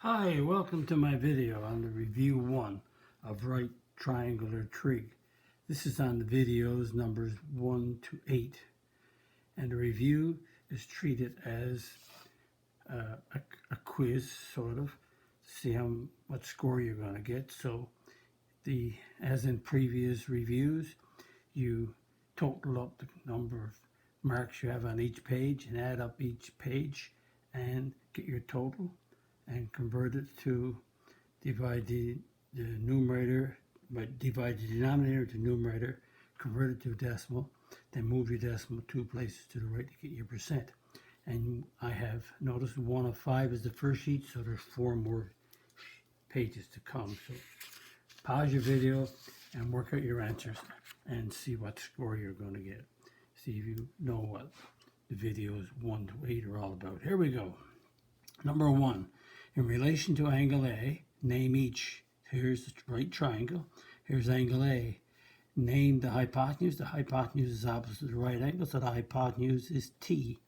Hi, welcome to my video on the review 1 of right triangular trig. This is on the videos numbers 1 to 8, and the review is treated as a quiz, sort of, to see what score you're going to get. So, as in previous reviews, you total up the number of marks you have on each page and add up each page and get your total and convert it to divide the numerator, but divide the denominator to numerator, convert it to a decimal, then move your decimal 2 places to the right to get your percent. And I have noticed 1 of 5 is the first sheet, so there's 4 more pages to come. So pause your video and work out your answers and see what score you're going to get. See if you know what the videos 1 to 8 are all about. Here we go. Number 1. In relation to angle A, name each. Here's the right triangle. Here's angle A. Name the hypotenuse. The hypotenuse is opposite the right angle, so the hypotenuse is T.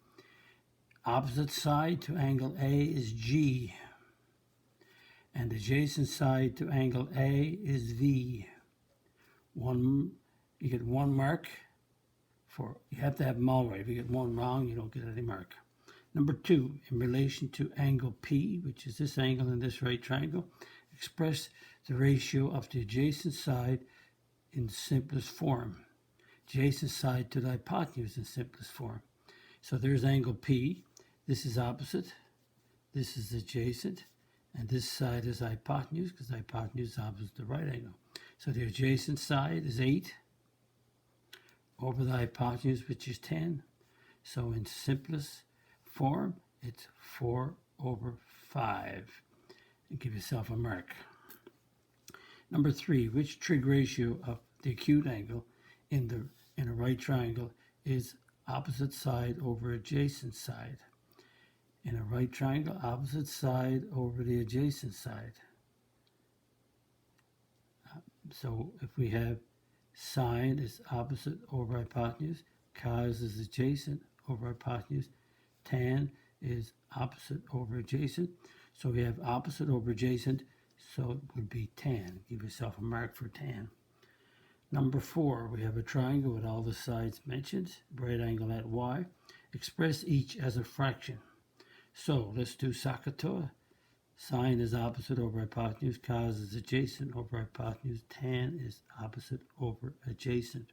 Opposite side to angle A is G. And adjacent side to angle A is V. You get 1 mark you have to have them all right. If you get 1 wrong, you don't get any mark. Number 2, in relation to angle P, which is this angle in this right triangle, express the ratio of the adjacent side in the simplest form. Adjacent side to the hypotenuse in simplest form. So there's angle P. This is opposite. This is adjacent. And this side is hypotenuse because the hypotenuse is opposite the right angle. So the adjacent side is 8 over the hypotenuse, which is 10. So in simplest form, it's 4 over 5. And give yourself a mark. Number 3, which trig ratio of the acute angle in a right triangle is opposite side over adjacent side? In a right triangle, opposite side over the adjacent side. So if we have sine is opposite over hypotenuse, cos is adjacent over hypotenuse, tan is opposite over adjacent. So we have opposite over adjacent, so it would be tan. Give yourself a mark for tan. Number 4, we have a triangle with all the sides mentioned, right angle at y. Express each as a fraction. So let's do SOHCAHTOA. Sine is opposite over hypotenuse, cos is adjacent over hypotenuse, tan is opposite over adjacent.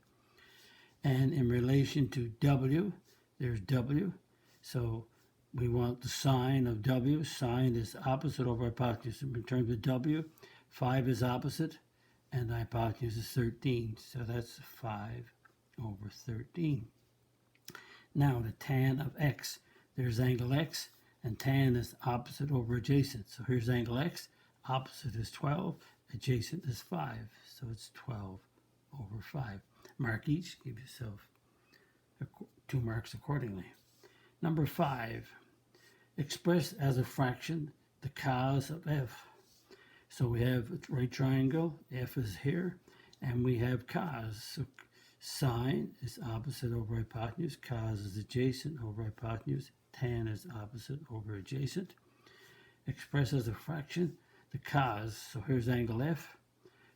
And in relation to w, there's w. So we want the sine of w. Sine is opposite over hypotenuse. In terms of w, 5 is opposite, and the hypotenuse is 13. So that's 5 over 13. Now the tan of x. There's angle x, and tan is opposite over adjacent. So here's angle x. Opposite is 12. Adjacent is 5. So it's 12 over 5. Mark each. Give yourself 2 marks accordingly. Number 5. Express as a fraction the cos of f. So we have a right triangle. F is here. And we have cos. So sine is opposite over hypotenuse. Cos is adjacent over hypotenuse. Tan is opposite over adjacent. Express as a fraction the cos. So here's angle F.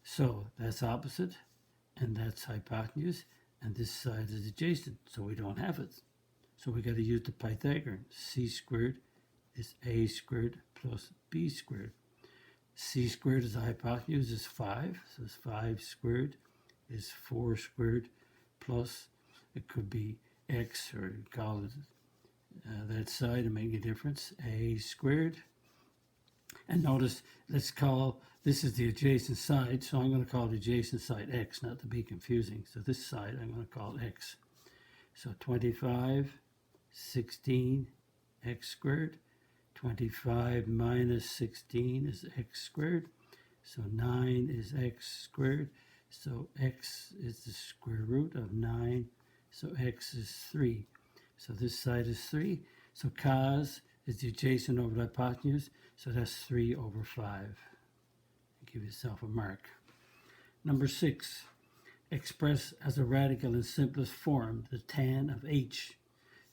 So that's opposite, and that's hypotenuse, and this side is adjacent, so we don't have it. So we got to use the Pythagorean. C squared is A squared plus B squared. C squared is the hypotenuse is 5, so it's 5 squared is 4 squared plus, it could be x, or call it that side to make a difference, A squared. And notice, let's call, this is the adjacent side, so I'm going to call the adjacent side x, not to be confusing. So this side I'm going to call x. So 25, 16, x squared. 25 minus 16 is x squared. So 9 is x squared. So x is the square root of 9. So x is 3. So this side is 3. So cos is the adjacent over the hypotenuse. So that's 3 over 5. Give yourself a mark. Number 6. Express as a radical in simplest form the tan of h.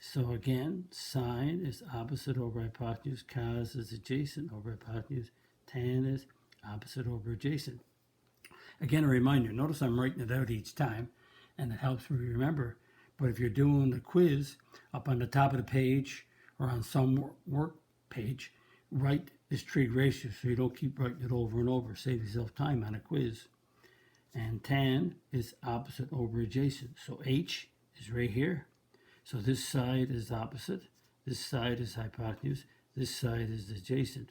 So again, sine is opposite over hypotenuse, cos is adjacent over hypotenuse, tan is opposite over adjacent. Again, a reminder, notice I'm writing it out each time, and it helps me remember. But if you're doing the quiz up on the top of the page or on some work page, write this trig ratio so you don't keep writing it over and over. Save yourself time on a quiz. And tan is opposite over adjacent. So H is right here. So this side is opposite, this side is hypotenuse, this side is adjacent.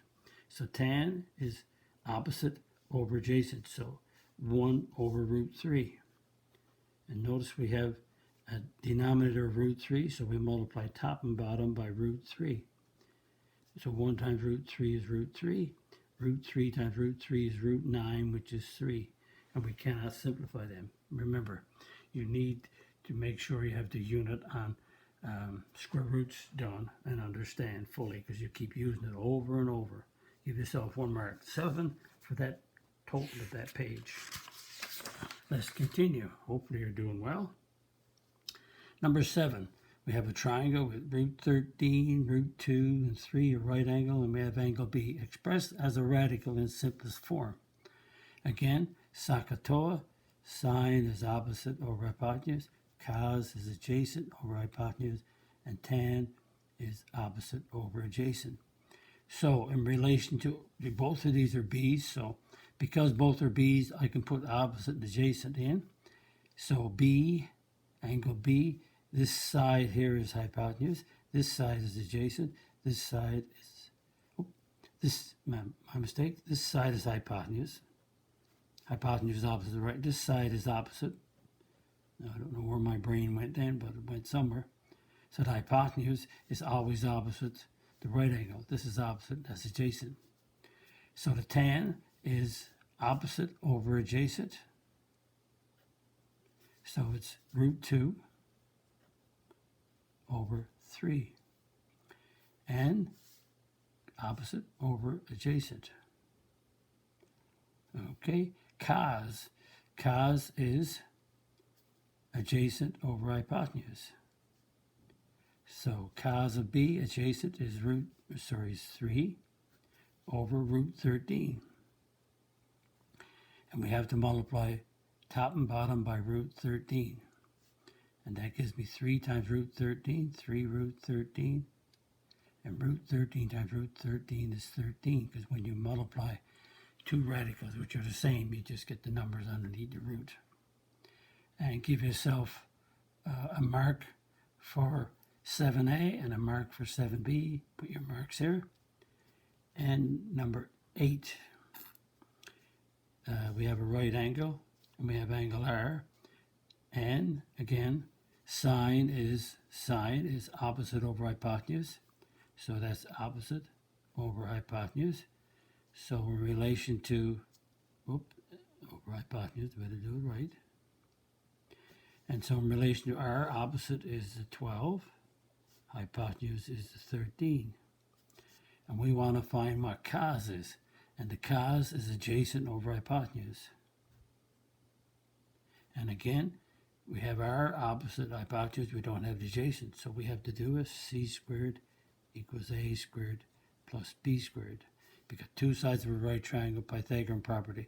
So tan is opposite over adjacent. So 1 over root 3. And notice we have a denominator of root 3, so we multiply top and bottom by root 3. So 1 times root 3 is root 3. Root 3 times root 3 is root 9, which is 3. And we cannot simplify them. Remember, you need to make sure you have the unit on square roots done and understand fully, because you keep using it over and over. Give yourself 1 mark. 7 for that total of that page. Let's continue. Hopefully you're doing well. Number 7, we have a triangle with root 13, root 2, and 3, a right angle, and we have angle B, expressed as a radical in simplest form. Again, SOHCAHTOA, sine is opposite over hypotenuse, cos is adjacent over hypotenuse, and tan is opposite over adjacent. So in relation to, both of these are B's, so because both are B's, I can put opposite and adjacent in. So B, angle B, this side here is hypotenuse, this side is adjacent, this side is, my mistake, this side is hypotenuse. Hypotenuse is opposite the right, this side is opposite. Now, I don't know where my brain went then, but it went somewhere. So the hypotenuse is always opposite the right angle. This is opposite, that's adjacent. So the tan is opposite over adjacent. So it's root 2 over 3. And opposite over adjacent. Okay, cos is adjacent over hypotenuse. So cos of B adjacent is 3 over root 13. And we have to multiply top and bottom by root 13. And that gives me 3 times root 13, 3 root 13. And root 13 times root 13 is 13, because when you multiply two radicals, which are the same, you just get the numbers underneath the root. And give yourself a mark for 7A and a mark for 7B. Put your marks here. And number 8, we have a right angle, and we have angle R. And again, sine is opposite over hypotenuse. So that's opposite over hypotenuse. So in relation to, over hypotenuse, better do it right. And so in relation to R, opposite is the 12, hypotenuse is the 13. And we want to find what cos is. And the cos is adjacent over hypotenuse. And again, we have R opposite hypotenuse, we don't have the adjacent. So we have to do is C squared equals A squared plus B squared. Because two sides of a right triangle, Pythagorean property,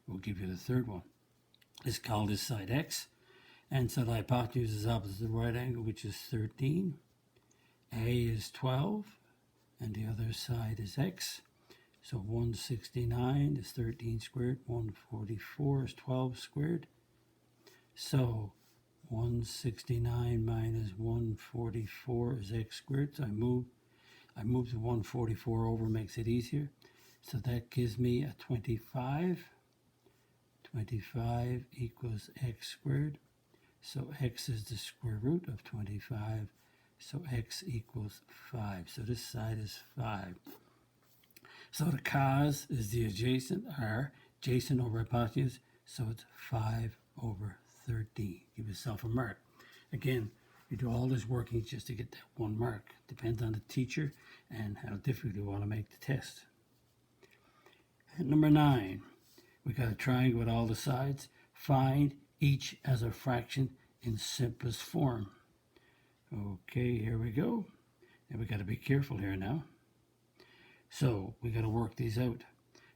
will give you the third one. Let's call this side X. And so the hypotenuse is opposite the right angle, which is 13. A is 12, and the other side is X. So 169 is 13 squared, 144 is 12 squared. So 169 minus 144 is X squared. So I move the 144 over, makes it easier. So that gives me a 25. 25 equals X squared. So X is the square root of 25. So X equals 5. So this side is 5. So the cos is the adjacent, R, adjacent over hypotenuse. So it's 5 over 13. Give yourself a mark. Again, you do all this working just to get that 1 mark. Depends on the teacher and how difficult you want to make the test. And number 9, we got a triangle with all the sides. Find each as a fraction in simplest form. Okay, here we go. And we got to be careful here now. So we got to work these out.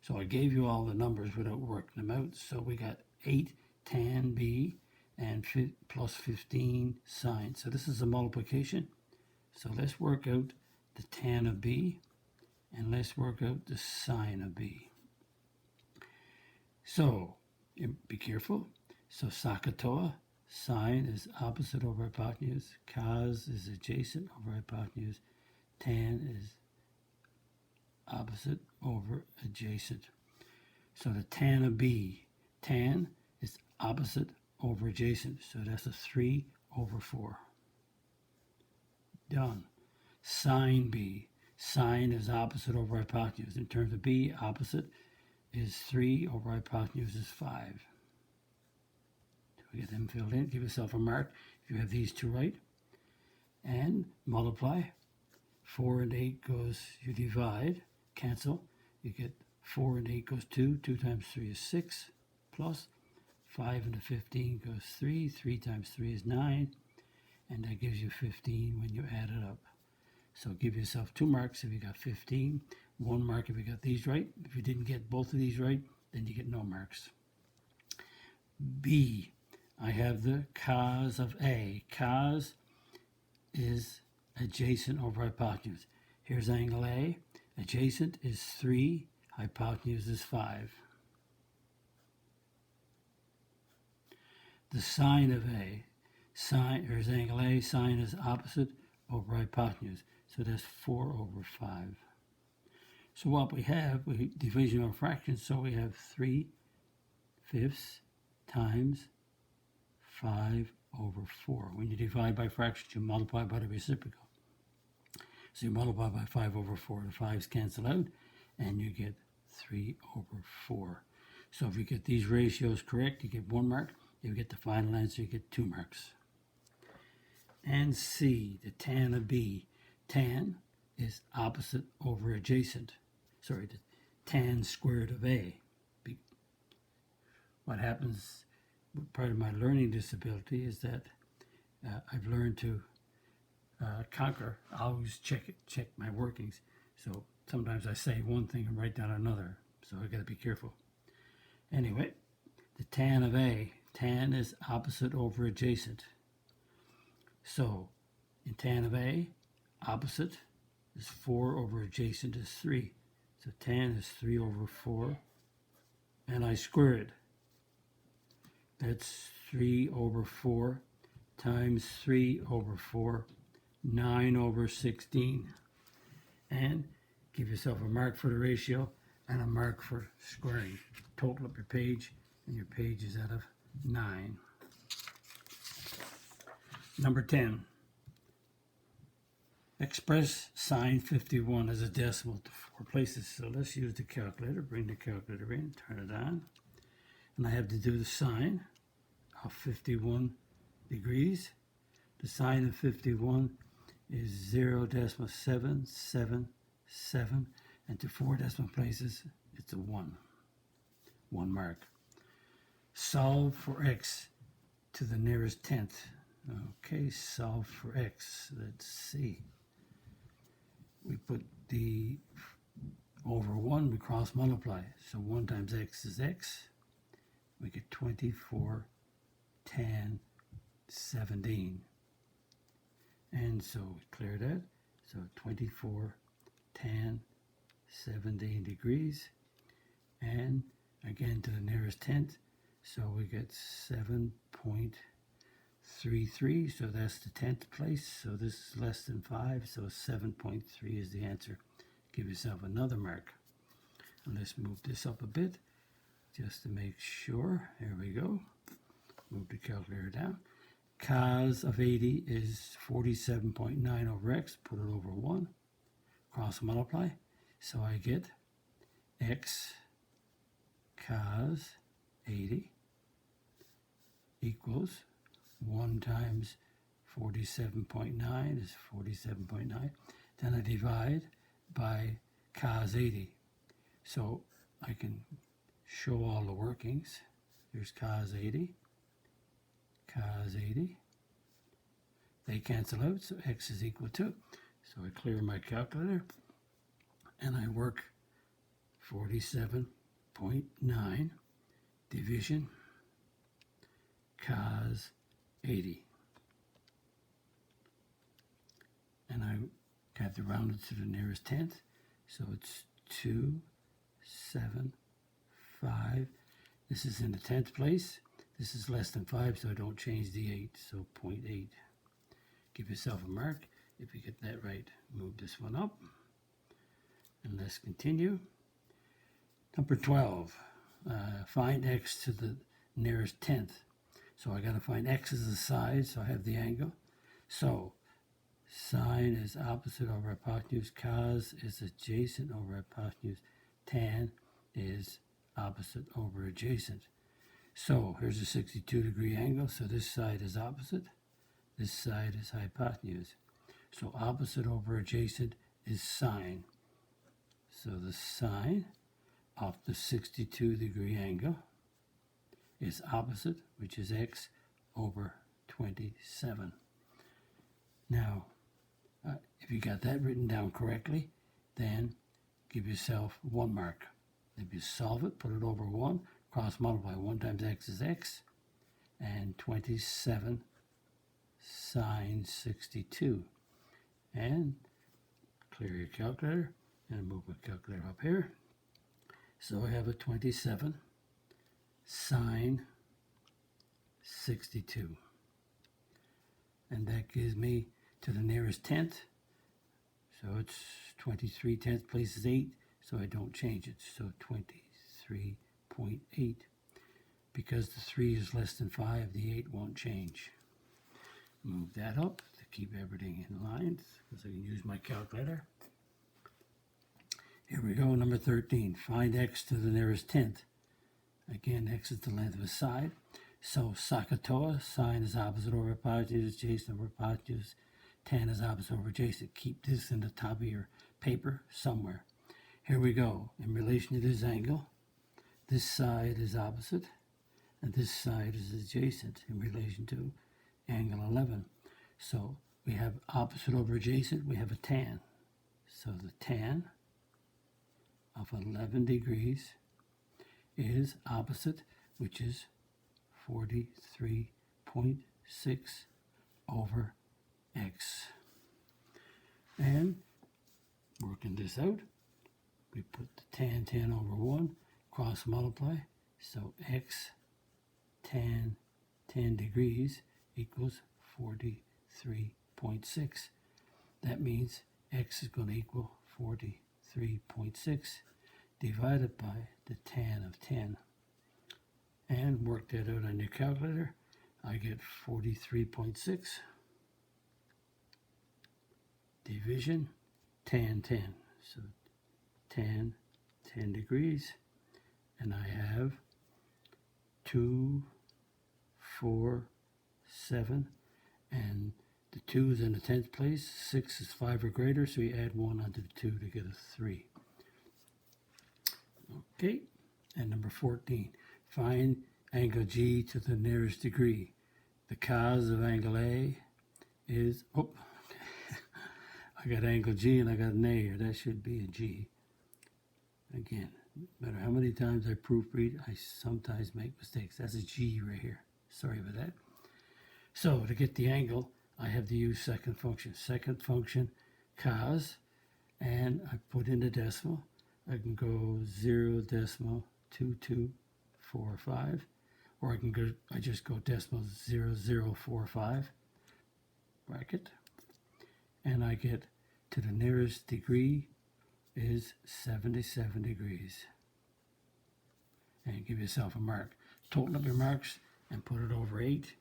So I gave you all the numbers without working them out. So we got 8 tan B and plus 15 sine. So this is a multiplication. So let's work out the tan of B and let's work out the sine of B. So be careful. So SOHCAHTOA, sine is opposite over hypotenuse, cos is adjacent over hypotenuse, tan is opposite over adjacent. So the tan of B, tan is opposite over adjacent, so that's a 3 over 4. Done. Sine B, sine is opposite over hypotenuse. In terms of B, opposite is 3 over hypotenuse is 5. So we get them filled in. Give yourself a mark if you have these two right. And multiply. 4 and 8 goes, you divide, cancel. You get 4 and 8 goes 2. 2 times 3 is 6. Plus 5 into 15 goes 3. 3 times 3 is 9. And that gives you 15 when you add it up. So give yourself 2 marks if you got 15. 1 mark if you got these right. If you didn't get both of these right, then you get no marks. B, I have the cos of A. Cos is adjacent over hypotenuse. Here's angle A. Adjacent is 3. Hypotenuse is 5. The sine of A. Sine, here's angle A. Sine is opposite over hypotenuse. So that's 4 over 5. So what we have, division of fractions, so we have 3/5 times 5 over 4. When you divide by fractions, you multiply by the reciprocal. So you multiply by 5 over 4. The 5's cancel out, and you get 3 over 4. So if you get these ratios correct, you get 1 mark. If you get the final answer, you get 2 marks. And C, the tan of B. Tan is opposite over adjacent. Sorry, the tan squared of A. What happens, part of my learning disability is that I've learned to conquer. I always check my workings. So sometimes I say one thing and write down another. So I got to be careful. Anyway, the tan of A. Tan is opposite over adjacent. So in tan of A, opposite is 4 over adjacent is 3. So tan is 3 over 4. And I square it. That's 3 over 4 times 3 over 4, 9 over 16. And give yourself a mark for the ratio and a mark for squaring. Total up your page, and your page is out of 9. Number 10. Express sine 51 as a decimal to 4 places. So let's use the calculator. Bring the calculator in, turn it on. And I have to do the sine of 51 degrees. The sine of 51 is 0.777, and to 4 decimal places, it's a 1. 1 mark. Solve for x to the nearest tenth. Okay, solve for x. Let's see. We put the over 1, we cross multiply. So 1 times x is x. We get 24 tan 17. And so we clear that. So 24 tan 17 degrees. And again to the nearest tenth. So we get 7.33. So that's the 10th place. So this is less than 5. So 7.3 is the answer. Give yourself another mark. And let's move this up a bit just to make sure. There we go. Move the calculator down. Cos of 80 is 47.9 over x. Put it over 1. Cross multiply. So I get x cos 80 equals 1 times 47.9 is 47.9. Then I divide by cos 80. So I can show all the workings. There's cos 80. Cos 80. they cancel out, so x is equal to. So I clear my calculator, and I work 47.9 division cos 80. And I have to round it to the nearest tenth, so it's 275. This is in the 10th place. This is less than 5, so I don't change the 8, so 0.8. Give yourself a mark. If you get that right, move this one up. And let's continue. Number 12, find x to the nearest tenth. So I got to find x as the side, so I have the angle. So sine is opposite over hypotenuse, cos is adjacent over hypotenuse, tan is opposite over adjacent. So here's a 62-degree angle, so this side is opposite, this side is hypotenuse. So opposite over adjacent is sine. So the sine of the 62-degree angle is opposite, which is x over 27. Now, if you got that written down correctly, then give yourself 1 mark. If you solve it, put it over 1, cross multiply. 1 times x is x, and 27 sine 62. And clear your calculator, and move my calculator up here. So I have a 27 sine 62. And that gives me to the nearest tenth. So it's 23 tenth place is 8, so I don't change it. So 23.8. Because the 3 is less than 5, the 8 won't change. Move that up to keep everything in line, because I can use my calculator. Here we go, number 13. Find x to the nearest tenth. Again, x is the length of a side. So SOHCAHTOA, sine is opposite over hypotenuse, adjacent over hypotenuse, tan is opposite over adjacent. Keep this in the top of your paper somewhere. Here we go. In relation to this angle, this side is opposite, and this side is adjacent in relation to angle 11. So we have opposite over adjacent, we have a tan. So the tan of 11 degrees is opposite, which is 43.6 over x. And working this out, we put the tan over 1, cross multiply, so x tan 10 degrees equals 43.6. That means x is going to equal 43.6 divided by the tan of 10. And work that out on your calculator. I get 43.6 division tan 10. So tan 10 degrees, and I have 2, 4, 7, and the 2 is in the 10th place. 6 is 5 or greater, so you add 1 onto the 2 to get a 3. Okay, and number 14. Find angle G to the nearest degree. The cos of angle A is, I got angle G and I got an A here. That should be a G. Again, no matter how many times I proofread, I sometimes make mistakes. That's a G right here. Sorry about that. So to get the angle, I have to use second function. Second function, cos, and I put in the decimal. I can go 0.2245, or I just go decimal 0.045 bracket, and I get to the nearest degree is 77 degrees. And give yourself a mark. Total up your marks and put it over 8.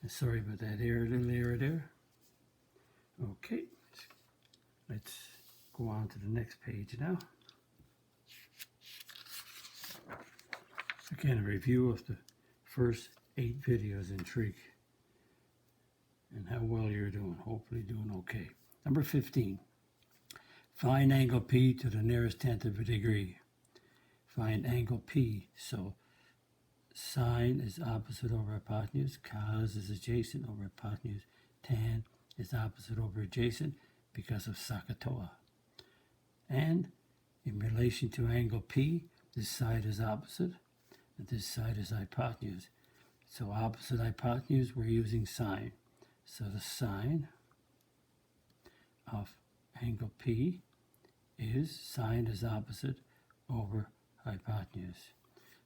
And sorry about that little error there. Okay, let's go on to the next page now. Again, a review of the first 8 videos in Trig and how well you're doing. Hopefully doing okay. Number 15. Find angle P to the nearest tenth of a degree. Find angle P. So sine is opposite over hypotenuse, cos is adjacent over hypotenuse, tan is opposite over adjacent because of SOHCAHTOA. And in relation to angle P, this side is opposite and this side is hypotenuse. So opposite hypotenuse, we're using sine. So the sine of angle P is sine is opposite over hypotenuse.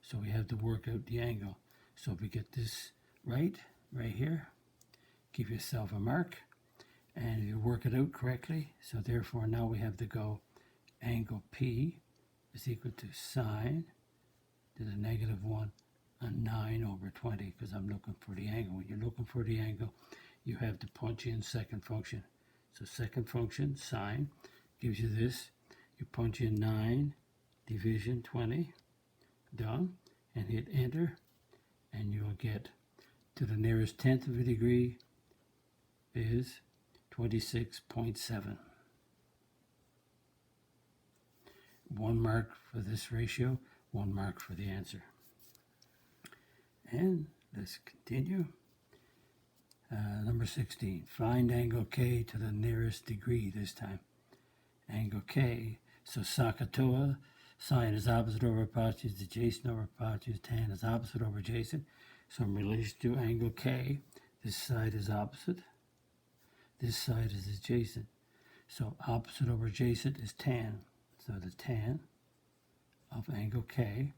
So we have to work out the angle. So if we get this right here, give yourself a mark. And you work it out correctly, so therefore now we have to go angle P is equal to sine to the -1 and 9 over 20, because I'm looking for the angle. When you're looking for the angle, you have to punch in second function. So second function, sine, gives you this. You punch in 9 division 20, done, and hit enter, and you'll get to the nearest tenth of a degree is 26.7. 1 mark for this ratio, 1 mark for the answer. And let's continue. Number 16, find angle K to the nearest degree this time. Angle K, so SOHCAHTOA, sine is opposite over hypotenuse, adjacent over hypotenuse, tan is opposite over adjacent. So in relation to angle K, this side is opposite, this side is adjacent. So opposite over adjacent is tan. So the tan of angle K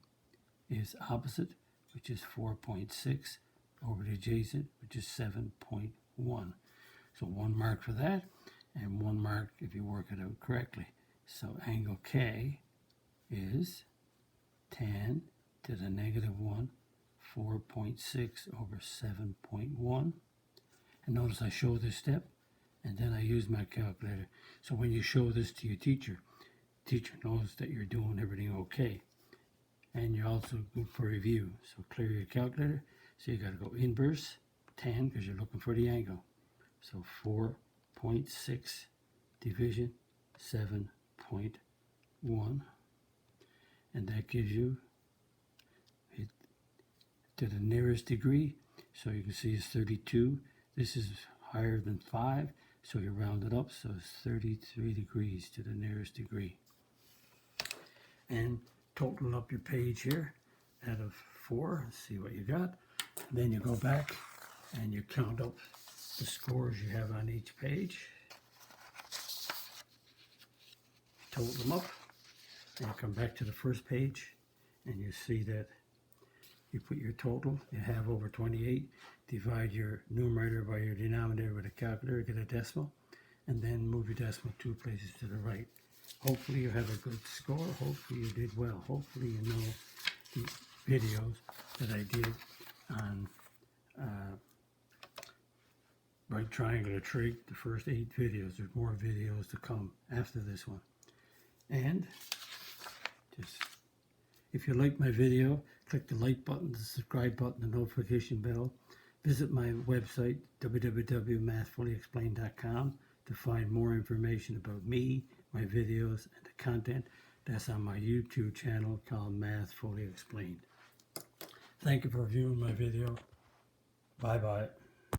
is opposite, which is 4.6, over the adjacent, which is 7.1. So 1 mark for that, and 1 mark if you work it out correctly. So angle K is tan to the -1, 4.6 over 7.1. And notice I show this step, and then I use my calculator. So when you show this to your teacher knows that you're doing everything okay. And you're also good for review. So clear your calculator. So you got to go inverse tan because you're looking for the angle. So 4.6 division 7.1. And that gives you it to the nearest degree. So you can see it's 32. This is higher than 5. So you round it up. So it's 33 degrees to the nearest degree. And total up your page here out of 4. Let's see what you got. Then you go back and you count up the scores you have on each page. Total them up. And you come back to the first page and you see that you put your total. You have over 28. Divide your numerator by your denominator with a calculator, get a decimal, and then move your decimal 2 places to the right. Hopefully you have a good score. Hopefully you did well. Hopefully you know the videos that I did on right triangular trig, the first 8 videos. There's more videos to come after this one. And just, if you like my video, click the like button, the subscribe button, the notification bell. Visit my website, www.mathfullyexplained.com, to find more information about me, my videos, and the content that's on my YouTube channel called Math Fully Explained. Thank you for viewing my video. Bye-bye.